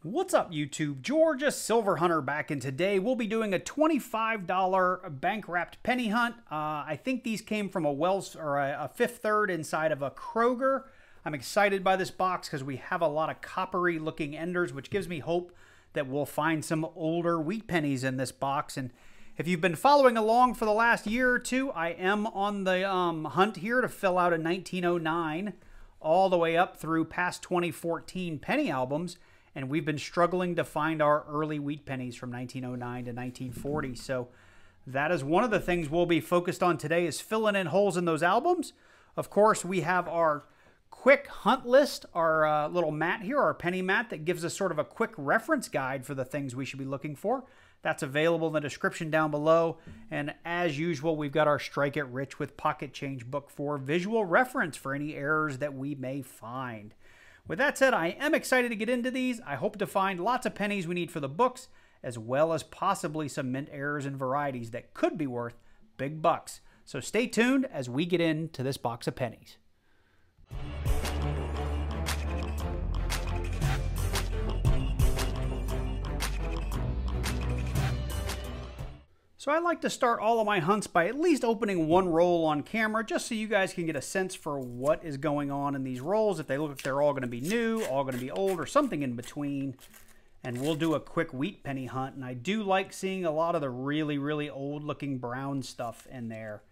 What's up, YouTube? Georgia Silver Hunter back, and today we'll be doing a $25 bank-wrapped penny hunt. I think these came from a Wells or a Fifth Third inside of a Kroger. I'm excited by this box because we have a lot of coppery-looking enders, which gives me hope that we'll find some older wheat pennies in this box. And if you've been following along for the last year or two, I am on the hunt here to fill out a 1909 all the way up through past 2014 penny albums. And we've been struggling to find our early wheat pennies from 1909 to 1940. So that is one of the things we'll be focused on today, is filling in holes in those albums. Of course, we have our quick hunt list, our little mat here, our penny mat that gives us sort of a quick reference guide for the things we should be looking for. That's available in the description down below. And as usual, we've got our Strike It Rich with Pocket Change book for visual reference for any errors that we may find. With that said, I am excited to get into these. I hope to find lots of pennies we need for the books, as well as possibly some mint errors and varieties that could be worth big bucks. So stay tuned as we get into this box of pennies. So I like to start all of my hunts by at least opening one roll on camera, just so you guys can get a sense for what is going on in these rolls, if they look like they're all going to be new, all going to be old, or something in between. And we'll do a quick wheat penny hunt, and I do like seeing a lot of the really, really old looking brown stuff in there.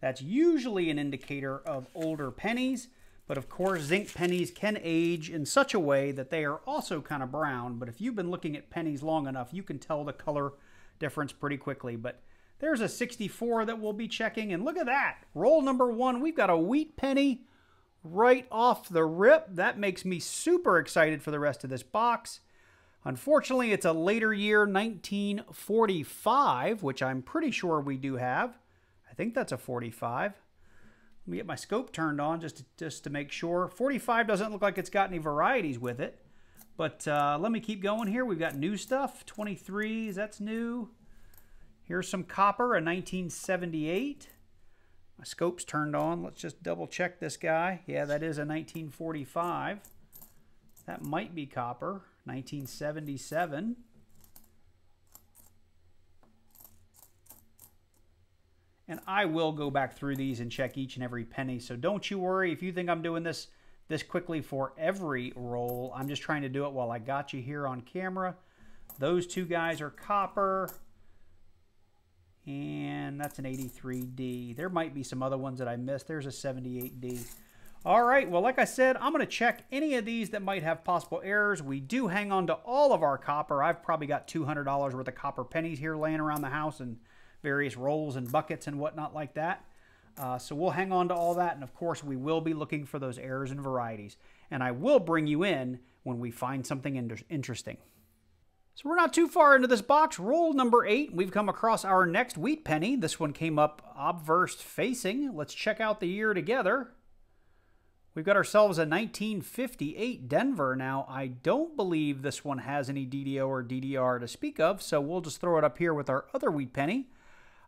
That's usually an indicator of older pennies, but of course zinc pennies can age in such a way that they are also kind of brown. But if you've been looking at pennies long enough, you can tell the color difference pretty quickly. But there's a 64 that we'll be checking, and look at that. Roll number one, we've got a wheat penny right off the rip. That makes me super excited for the rest of this box. Unfortunately, it's a later year, 1945, which I'm pretty sure we do have. I think that's a 45. Let me get my scope turned on just to make sure. 45 doesn't look like it's got any varieties with it. But let me keep going here. We've got new stuff, 23s, that's new. Here's some copper, a 1978. My scope's turned on. Let's just double check this guy. Yeah, that is a 1945. That might be copper, 1977. And I will go back through these and check each and every penny. So don't you worry if you think I'm doing this quickly for every roll. I'm just trying to do it while I got you here on camera. Those two guys are copper, and that's an 83D. There might be some other ones that I missed. There's a 78D. All right, well, like I said, I'm going to check any of these that might have possible errors. We do hang on to all of our copper. I've probably got $200 worth of copper pennies here laying around the house in various rolls and buckets and whatnot like that. So we'll hang on to all that, and of course we will be looking for those errors and varieties. And I will bring you in when we find something interesting. So we're not too far into this box. Roll number 8. We've come across our next wheat penny. This one came up obverse facing. Let's check out the year together. We've got ourselves a 1958 Denver. Now, I don't believe this one has any DDO or DDR to speak of, so we'll just throw it up here with our other wheat penny.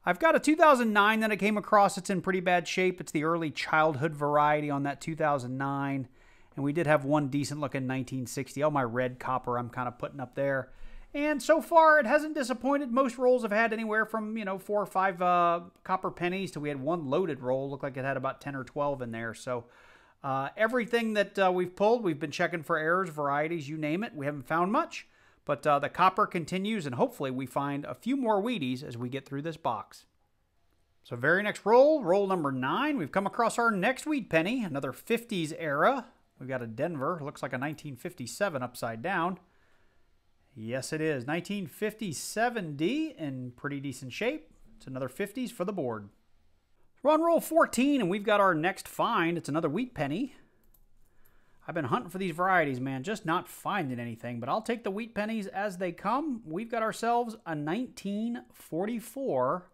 I've got a 2009 that I came across. It's in pretty bad shape. It's the early childhood variety on that 2009. And we did have one decent looking 1960. All my red copper I'm kind of putting up there. And so far, it hasn't disappointed. Most rolls have had anywhere from, 4 or 5 copper pennies to we had one loaded roll. Looked like it had about 10 or 12 in there. So everything that we've pulled, we've been checking for errors, varieties, you name it. We haven't found much. But the copper continues, and hopefully we find a few more Wheaties as we get through this box. So very next roll, roll number 9, we've come across our next wheat penny, another 50s era. We've got a Denver, looks like a 1957 upside down. Yes, it is. 1957D in pretty decent shape. It's another 50s for the board. We're on roll 14, and we've got our next find. It's another wheat penny. I've been hunting for these varieties, man, just not finding anything, but I'll take the wheat pennies as they come. We've got ourselves a 1944.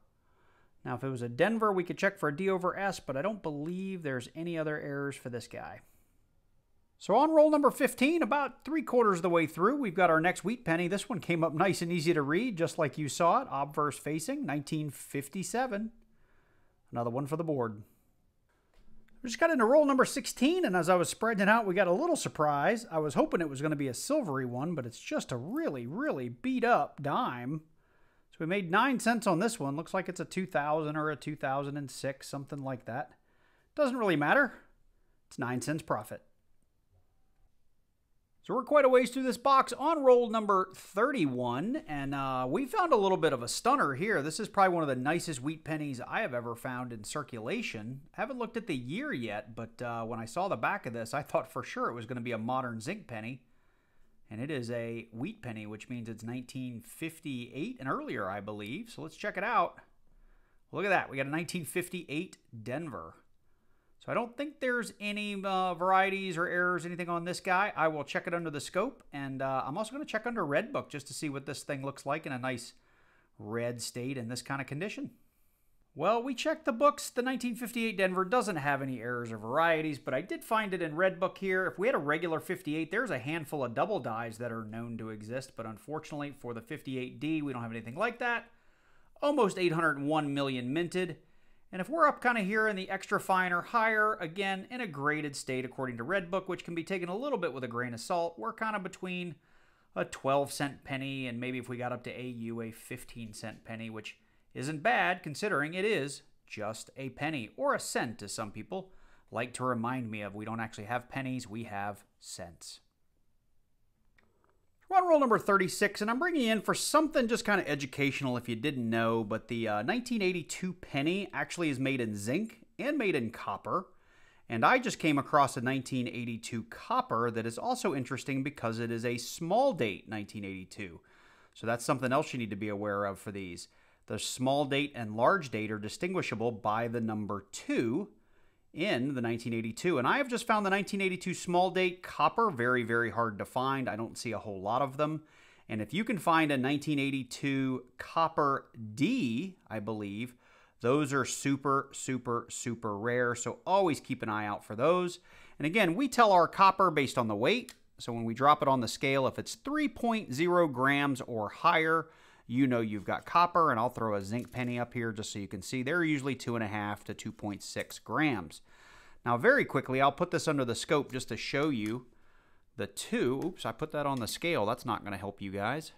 Now, if it was a Denver, we could check for a D over S, but I don't believe there's any other errors for this guy. So on roll number 15, about 3/4 of the way through, we've got our next wheat penny. This one came up nice and easy to read, just like you saw it, obverse facing, 1957. Another one for the board. We just got into roll number 16, and as I was spreading it out, we got a little surprise. I was hoping it was going to be a silvery one, but it's just a really, really beat up dime. So we made 9 cents on this one. Looks like it's a 2000 or a 2006, something like that. Doesn't really matter. It's 9 cents profit. So we're quite a ways through this box on roll number 31, and we found a little bit of a stunner here. This is probably one of the nicest wheat pennies I have ever found in circulation. I haven't looked at the year yet, but when I saw the back of this, I thought for sure it was going to be a modern zinc penny. And it is a wheat penny, which means it's 1958 and earlier, I believe. So let's check it out. Look at that. We got a 1958 Denver. So I don't think there's any varieties or errors, anything on this guy. I will check it under the scope, and I'm also going to check under Red Book just to see what this thing looks like in a nice red state in this kind of condition. Well, we checked the books. The 1958 Denver doesn't have any errors or varieties, but I did find it in Red Book here. If we had a regular 58, there's a handful of double dyes that are known to exist, but unfortunately for the 58D, we don't have anything like that. Almost 801 million minted. And if we're up kind of here in the extra fine or higher, again, in a graded state according to Red Book, which can be taken a little bit with a grain of salt, we're kind of between a 12-cent penny and maybe if we got up to AU, a 15-cent penny, which isn't bad considering it is just a penny, or a cent as some people like to remind me of. We don't actually have pennies, we have cents. We're on roll number 36, and I'm bringing you in for something just kind of educational if you didn't know, but the 1982 penny actually is made in zinc and made in copper, and I just came across a 1982 copper that is also interesting because it is a small date 1982. So that's something else you need to be aware of for these. The small date and large date are distinguishable by the number 2 in the 1982, and I have just found the 1982 small date copper very, very hard to find. I don't see a whole lot of them, and if you can find a 1982 copper D, I believe, those are super, super, super rare, so always keep an eye out for those. And again, we tell our copper based on the weight, so when we drop it on the scale, if it's 3.0 grams or higher, you know you've got copper, and I'll throw a zinc penny up here just so you can see. They're usually 2.5 to 2.6 grams. Now, very quickly, I'll put this under the scope just to show you the 2. Oops, I put that on the scale. That's not going to help you guys.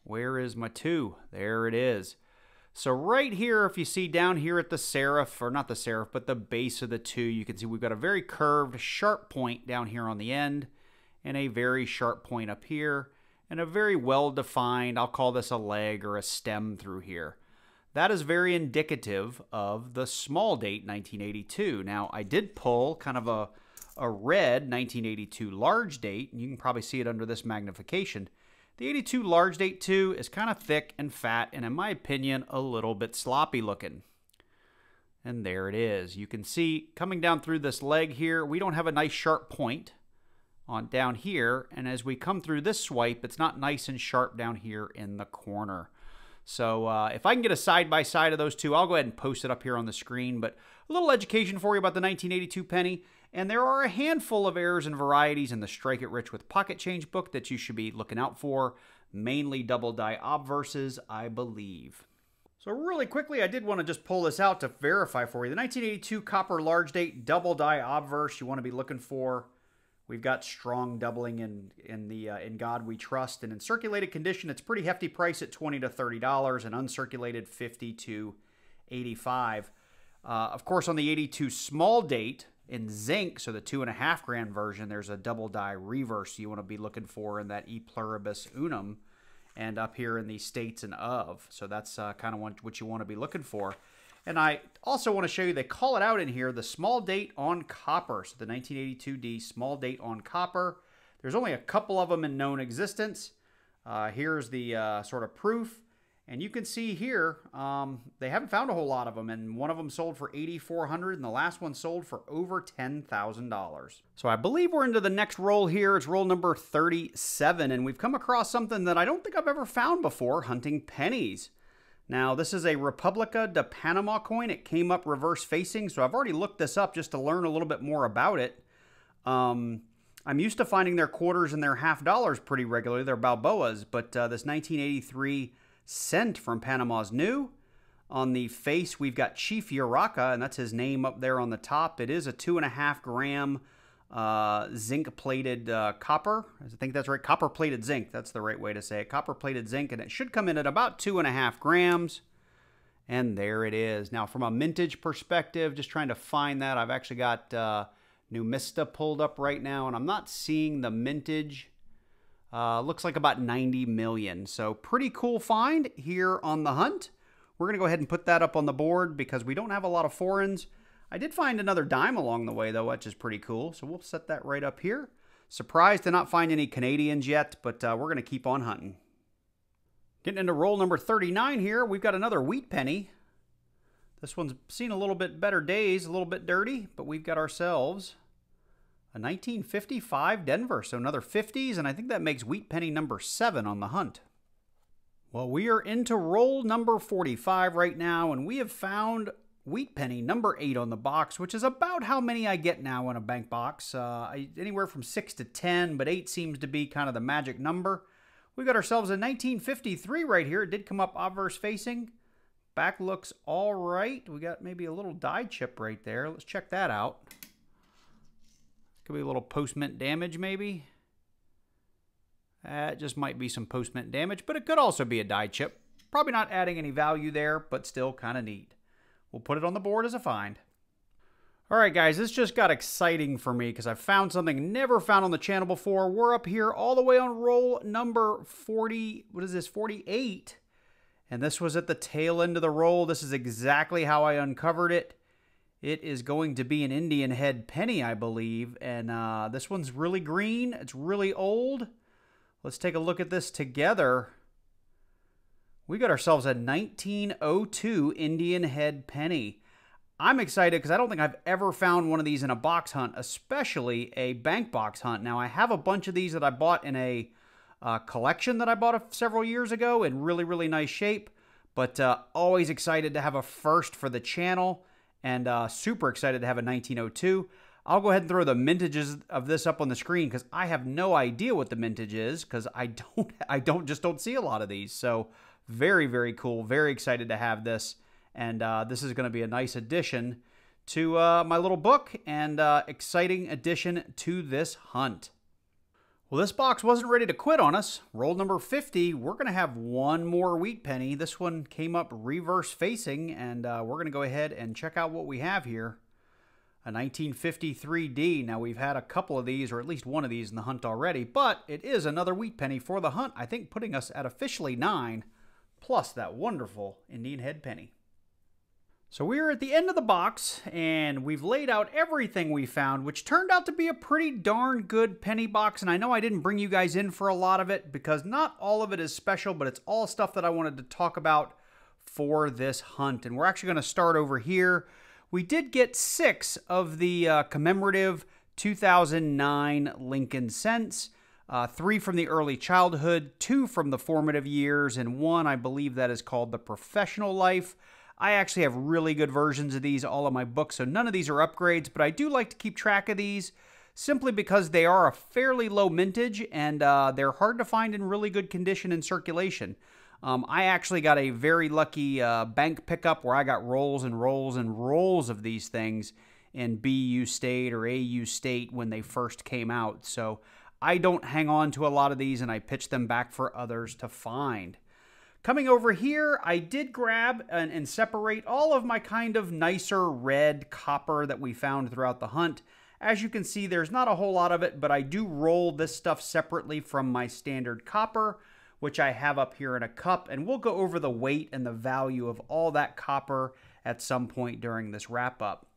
Where is my 2? There it is. So right here, if you see down here at the serif, or not the serif, but the base of the 2, you can see we've got a very curved, sharp point down here on the end, and a very sharp point up here, and a very well-defined, I'll call this a leg or a stem through here. That is very indicative of the small date 1982. Now, I did pull kind of a red 1982 large date, and you can probably see it under this magnification. The 82 large date 2 is kind of thick and fat, and in my opinion, a little bit sloppy looking. And there it is. You can see coming down through this leg here, we don't have a nice sharp point on down here, and as we come through this swipe, it's not nice and sharp down here in the corner. So if I can get a side-by-side of those two, I'll go ahead and post it up here on the screen, but a little education for you about the 1982 penny, and there are a handful of errors and varieties in the Strike It Rich with Pocket Change book that you should be looking out for, mainly double die obverses, I believe. So really quickly, I did want to just pull this out to verify for you. The 1982 copper large date double die obverse you want to be looking for. We've got strong doubling in God We Trust, and in circulated condition, it's pretty hefty price at $20 to $30, and uncirculated $50 to $85. Of course, on the 82 small date in zinc, so the 2.5 gram version, there's a double die reverse you want to be looking for in that E pluribus unum, and up here in the states and of. So that's kind of what you want to be looking for. And I also want to show you, they call it out in here, the small date on copper. So the 1982D small date on copper. There's only a couple of them in known existence. Here's the sort of proof. And you can see here, they haven't found a whole lot of them. And one of them sold for $8,400 and the last one sold for over $10,000. So I believe we're into the next roll here. It's roll number 37. And we've come across something that I don't think I've ever found before, hunting pennies. Now, this is a Republica de Panama coin. It came up reverse facing, so I've already looked this up just to learn a little bit more about it. I'm used to finding their quarters and their half dollars pretty regularly, their Balboas, but this 1983 cent from Panama is new. On the face, we've got Chief Uraka, and that's his name up there on the top. It is a 2.5 gram zinc-plated copper. I think that's right, copper-plated zinc. That's the right way to say it. Copper-plated zinc, and it should come in at about 2.5 grams. And there it is. Now, from a mintage perspective, just trying to find that. I've actually got Numista pulled up right now, and I'm not seeing the mintage. Looks like about 90 million. So pretty cool find here on the hunt. We're going to go ahead and put that up on the board because we don't have a lot of foreigns. I did find another dime along the way, though, which is pretty cool. So we'll set that right up here. Surprised to not find any Canadians yet, but we're going to keep on hunting. Getting into roll number 39 here, we've got another wheat penny. This one's seen a little bit better days, a little bit dirty, but we've got ourselves a 1955 Denver. So another 50s, and I think that makes wheat penny number 7 on the hunt. Well, we are into roll number 45 right now, and we have found wheat penny number 8 on the box, which is about how many I get now in a bank box. Anywhere from 6 to 10, but 8 seems to be kind of the magic number. We got ourselves a 1953 right here. It did come up obverse facing. Back looks all right. We got maybe a little die chip right there. Let's check that out. Could be a little post-mint damage maybe. It just might be some post-mint damage, but it could also be a die chip. Probably not adding any value there, but still kind of neat. We'll put it on the board as a find. All right, guys, this just got exciting for me because I found something never found on the channel before. We're up here all the way on roll number 40, what is this, 48. And this was at the tail end of the roll. This is exactly how I uncovered it. It is going to be an Indian head penny, I believe. And this one's really green. It's really old. Let's take a look at this together. We got ourselves a 1902 Indian head penny. I'm excited because I don't think I've ever found one of these in a box hunt, especially a bank box hunt. Now, I have a bunch of these that I bought in a collection that I bought several years ago in really, really nice shape. But always excited to have a first for the channel, and super excited to have a 1902. I'll go ahead and throw the mintages of this up on the screen because I have no idea what the mintage is because I just don't see a lot of these. So very, very cool. Very excited to have this. And this is going to be a nice addition to my little book and exciting addition to this hunt. Well, this box wasn't ready to quit on us. Roll number 50, we're going to have one more wheat penny. This one came up reverse facing, and we're going to go ahead and check out what we have here. A 1953D. Now, we've had a couple of these, or at least one of these in the hunt already, but it is another wheat penny for the hunt, I think putting us at officially 9, plus that wonderful Indian head penny. So we are at the end of the box, and we've laid out everything we found, which turned out to be a pretty darn good penny box. And I know I didn't bring you guys in for a lot of it, because not all of it is special, but it's all stuff that I wanted to talk about for this hunt. And we're actually going to start over here. We did get 6 of the commemorative 2009 Lincoln cents. 3 from the early childhood, 2 from the formative years, and 1, I believe that is called the professional life. I actually have really good versions of these all in my book, so none of these are upgrades, but I do like to keep track of these simply because they are a fairly low mintage and they're hard to find in really good condition in circulation. I actually got a very lucky bank pickup where I got rolls and rolls and rolls of these things in BU State or AU State when they first came out. So I don't hang on to a lot of these and I pitch them back for others to find. Coming over here, I did grab and separate all of my kind of nicer red copper that we found throughout the hunt. As you can see, there's not a whole lot of it, but I do roll this stuff separately from my standard copper, which I have up here in a cup, and we'll go over the weight and the value of all that copper at some point during this wrap-up.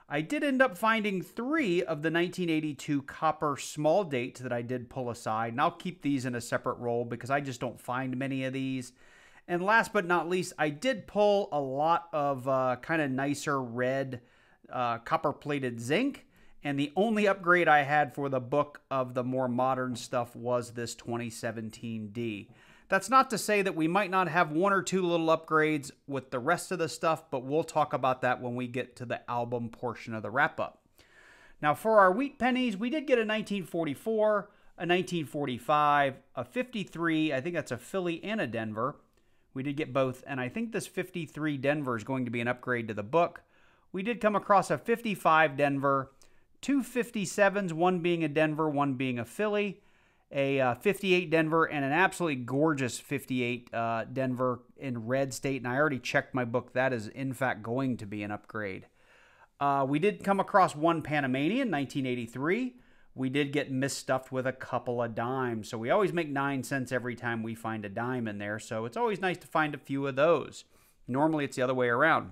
I did end up finding 3 of the 1982 copper small dates that I did pull aside, and I'll keep these in a separate roll because I just don't find many of these. And last but not least, I did pull a lot of kind of nicer red copper-plated zinc, and the only upgrade I had for the book of the more modern stuff was this 2017D. That's not to say that we might not have 1 or 2 little upgrades with the rest of the stuff, but we'll talk about that when we get to the album portion of the wrap-up. Now, for our wheat pennies, we did get a 1944, a 1945, a 53, I think that's a Philly and a Denver. We did get both, and I think this 53 Denver is going to be an upgrade to the book. We did come across a 55 Denver, two 57s, one being a Denver, one being a Philly, a 58 Denver, and an absolutely gorgeous 58 Denver in red state. And I already checked my book. That is, in fact, going to be an upgrade. We did come across one Panamanian, 1983. We did get misstuffed with a couple of dimes. So we always make 9 cents every time we find a dime in there. So it's always nice to find a few of those. Normally, it's the other way around.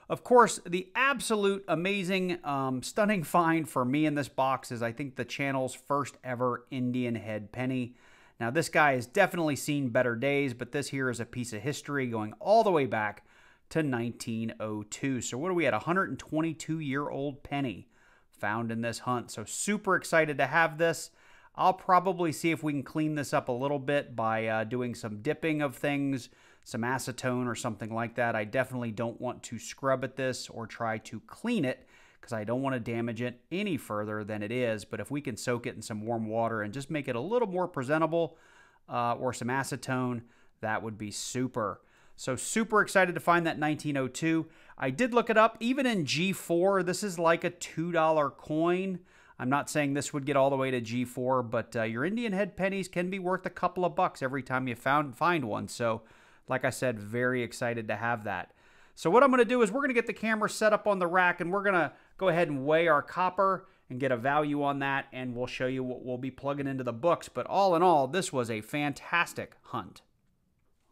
Of course, the absolute amazing, stunning find for me in this box is, I think, the channel's first ever Indian head penny. Now, this guy has definitely seen better days, but this here is a piece of history going all the way back to 1902. So what are we at? 122-year-old penny found in this hunt. So super excited to have this. I'll probably see if we can clean this up a little bit by doing some dipping of things, some acetone or something like that. I definitely don't want to scrub at this or try to clean it because I don't want to damage it any further than it is. But if we can soak it in some warm water and just make it a little more presentable or some acetone, that would be super. So super excited to find that 1902. I did look it up. Even in G4, this is like a $2 coin. I'm not saying this would get all the way to G4, but your Indian head pennies can be worth a couple of bucks every time you find one. So like I said, very excited to have that. So what I'm going to do is we're going to get the camera set up on the rack, and we're going to go ahead and weigh our copper and get a value on that, and we'll show you what we'll be plugging into the books. But all in all, this was a fantastic hunt.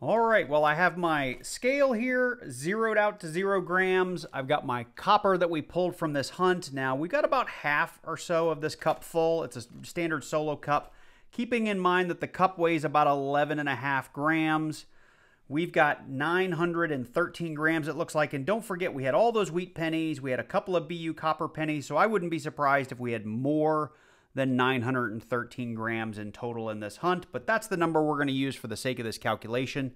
All right, well, I have my scale here zeroed out to 0 grams. I've got my copper that we pulled from this hunt. Now, we got about half or so of this cup full. It's a standard solo cup, keeping in mind that the cup weighs about 11.5 grams. We've got 913 grams, it looks like. And don't forget, we had all those wheat pennies. We had a couple of BU copper pennies. So I wouldn't be surprised if we had more than 913 grams in total in this hunt. But that's the number we're going to use for the sake of this calculation.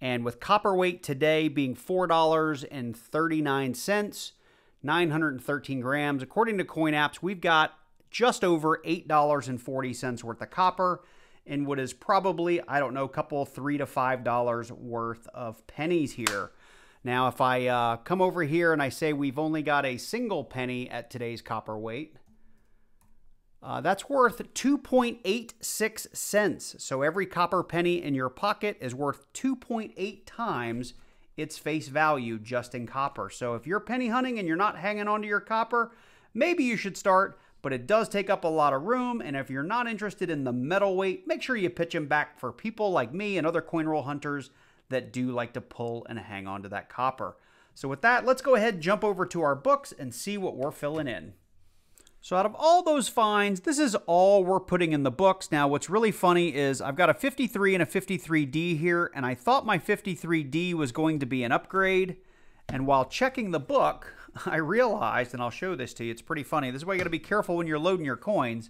And with copper weight today being $4.39, 913 grams. According to Coin Apps, we've got just over $8.40 worth of copper in what is probably, I don't know, a couple $3 to $5 worth of pennies here. Now, if I come over here and I say we've only got a single penny at today's copper weight, that's worth 2.86 cents. So every copper penny in your pocket is worth 2.8 times its face value just in copper. So if you're penny hunting and you're not hanging on to your copper, maybe you should start. But it does take up a lot of room, and if you're not interested in the metal weight, make sure you pitch them back for people like me and other coin roll hunters that do like to pull and hang on to that copper. So with that, let's go ahead and jump over to our books and see what we're filling in. So out of all those finds, this is all we're putting in the books. Now, what's really funny is I've got a 53 and a 53D here, and I thought my 53D was going to be an upgrade. And while checking the book, I realized, and I'll show this to you, it's pretty funny. This is why you got to be careful when you're loading your coins.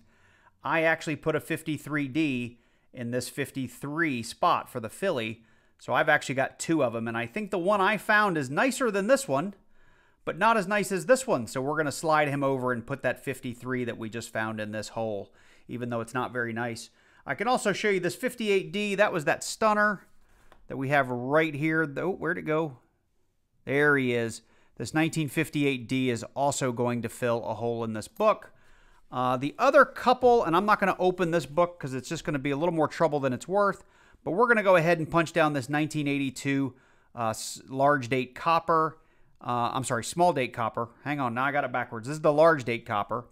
I actually put a 53D in this 53 spot for the Philly. So I've actually got 2 of them. And I think the one I found is nicer than this one, but not as nice as this one. So we're going to slide him over and put that 53 that we just found in this hole, even though it's not very nice. I can also show you this 58D. That was that stunner that we have right here. Oh, where'd it go? There he is. This 1958D is also going to fill a hole in this book. The other couple, and I'm not going to open this book because it's just going to be a little more trouble than it's worth, but we're going to go ahead and punch down this 1982 large date copper. I'm sorry, small date copper. Hang on, now I got it backwards. This is the large date copper.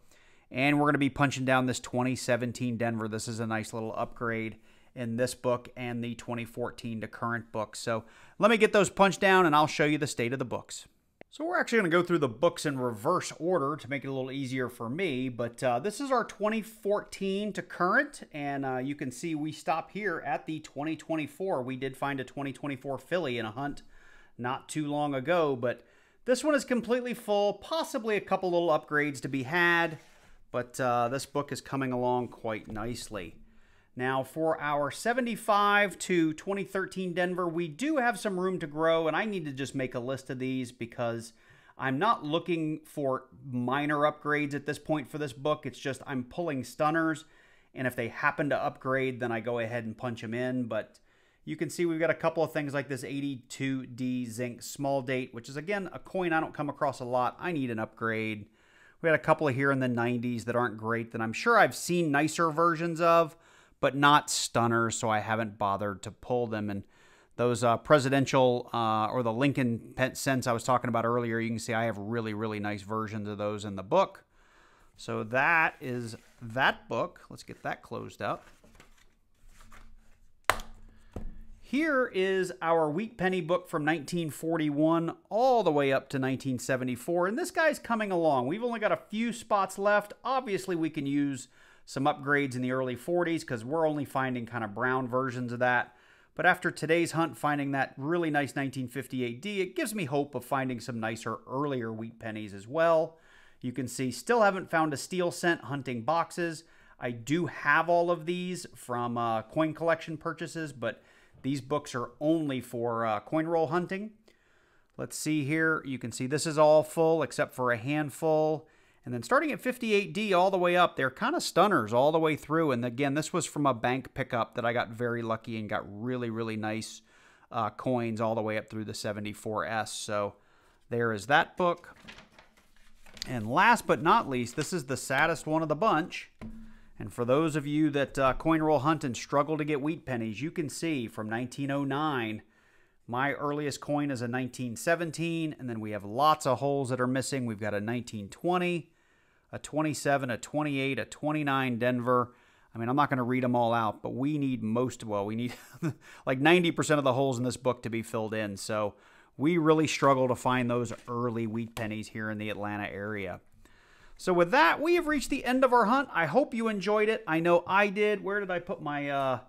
And we're going to be punching down this 2017 Denver. This is a nice little upgrade in this book and the 2014 to current book. So let me get those punched down and I'll show you the state of the books. So we're actually going to go through the books in reverse order to make it a little easier for me. But this is our 2014 to current. And you can see we stop here at the 2024. We did find a 2024 Philly in a hunt not too long ago. But this one is completely full. Possibly a couple little upgrades to be had. But this book is coming along quite nicely. Now, for our 75 to 2013 Denver, we do have some room to grow, and I need to just make a list of these because I'm not looking for minor upgrades at this point for this book. It's just I'm pulling stunners, and if they happen to upgrade, then I go ahead and punch them in. But you can see we've got a couple of things like this 82D zinc small date, which is, again, a coin I don't come across a lot. I need an upgrade. We had a couple of here in the 90s that aren't great that I'm sure I've seen nicer versions of, but not stunners, so I haven't bothered to pull them. And those presidential or the Lincoln cents I was talking about earlier, you can see I have really, really nice versions of those in the book. So that is that book. Let's get that closed up. Here is our wheat penny book from 1941 all the way up to 1974, and this guy's coming along. We've only got a few spots left. Obviously, we can use some upgrades in the early 40s because we're only finding kind of brown versions of that. But after today's hunt, finding that really nice 1958D, it gives me hope of finding some nicer earlier wheat pennies as well. You can see, still haven't found a steel cent hunting boxes. I do have all of these from coin collection purchases, but these books are only for coin roll hunting. Let's see here. You can see this is all full except for a handful. And then starting at 58D all the way up, they're kind of stunners all the way through. And again, this was from a bank pickup that I got very lucky and got really, really nice coins all the way up through the 74S. So there is that book. And last but not least, this is the saddest one of the bunch. And for those of you that coin roll hunt and struggle to get wheat pennies, you can see from 1909, my earliest coin is a 1917, and then we have lots of holes that are missing. We've got a 1920, a 27, a 28, a 29 Denver. I mean, I'm not going to read them all out, but we need we need like 90% of the holes in this book to be filled in. So we really struggle to find those early wheat pennies here in the Atlanta area. So with that, we have reached the end of our hunt. I hope you enjoyed it. I know I did. Where did I put my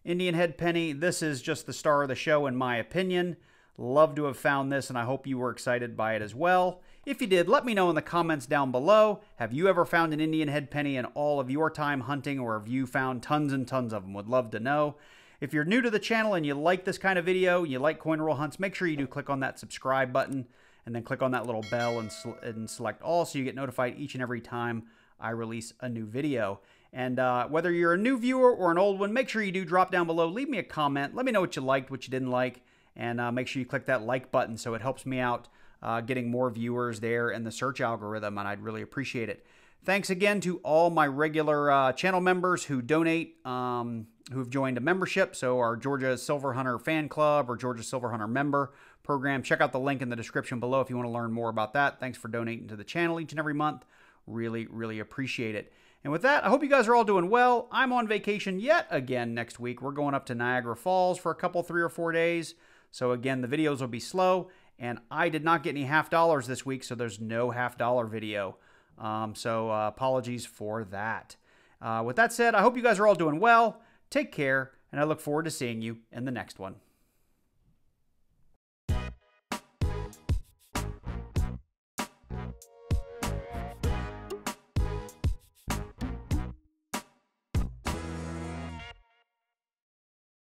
Indian head penny? This is just the star of the show in my opinion. Love to have found this, and I hope you were excited by it as well. If you did, let me know in the comments down below. Have you ever found an Indian head penny in all of your time hunting, or have you found tons and tons of them? Would love to know. If you're new to the channel and you like this kind of video, you like coin roll hunts, make sure you do click on that subscribe button. And then click on that little bell and select all so you get notified each and every time I release a new video. And whether you're a new viewer or an old one, make sure you do drop down below. Leave me a comment. Let me know what you liked, what you didn't like. And make sure you click that like button so it helps me out getting more viewers there in the search algorithm, and I'd really appreciate it. Thanks again to all my regular channel members who donate, who've joined a membership. So our Georgia Silver Hunter Fan Club or Georgia Silver Hunter Member Program. Check out the link in the description below if you want to learn more about that. Thanks for donating to the channel each and every month. Really, really appreciate it. And with that, I hope you guys are all doing well. I'm on vacation yet again next week. We're going up to Niagara Falls for a couple, 3 or 4 days. So again, the videos will be slow. And I did not get any half dollars this week, so there's no $50 video. So apologies for that. With that said, I hope you guys are all doing well. Take care, and I look forward to seeing you in the next one.